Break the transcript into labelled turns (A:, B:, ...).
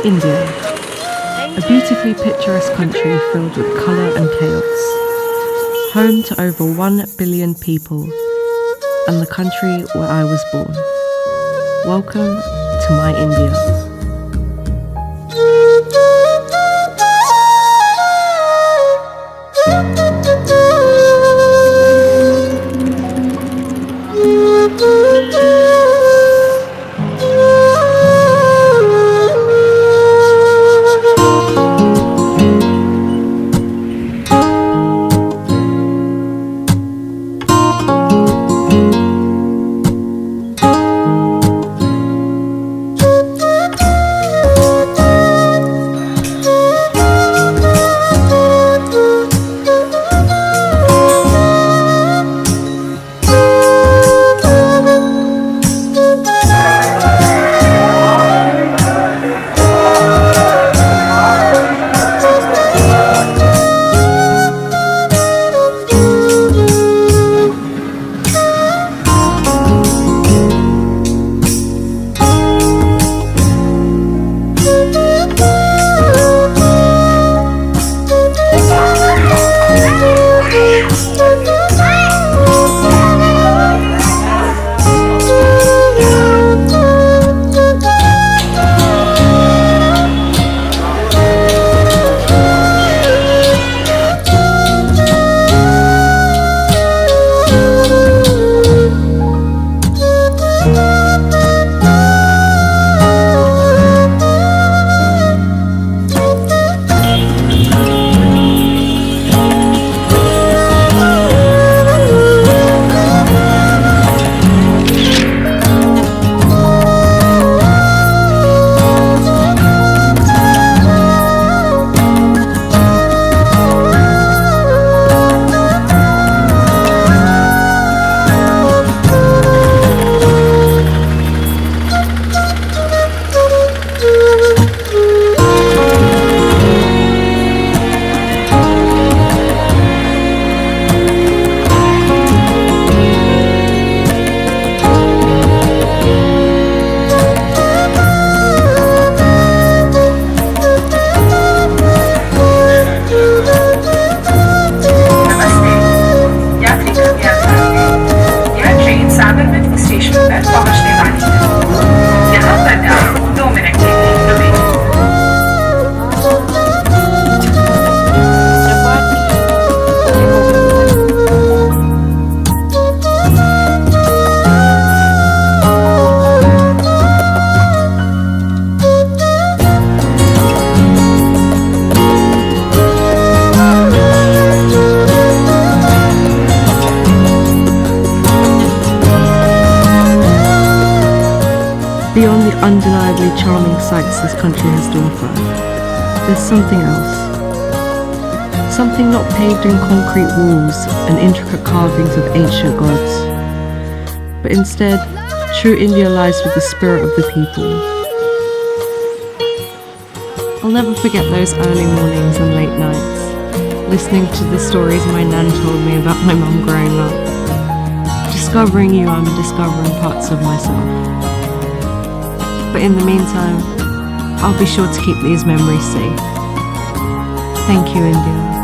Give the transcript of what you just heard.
A: India, a beautifully picturesque country filled with colour and chaos, home to over 1 billion people, and the country where I was born. Welcome to my India. Beyond the undeniably charming sights this country has to offer, there's something else. Something not paved in concrete walls and intricate carvings of ancient gods, but instead, true India lies with the spirit of the people. I'll never forget those early mornings and late nights, listening to the stories my nan told me about my mum growing up. Discovering you, I'm discovering parts of myself. But in the meantime, I'll be sure to keep these memories safe. Thank you, India.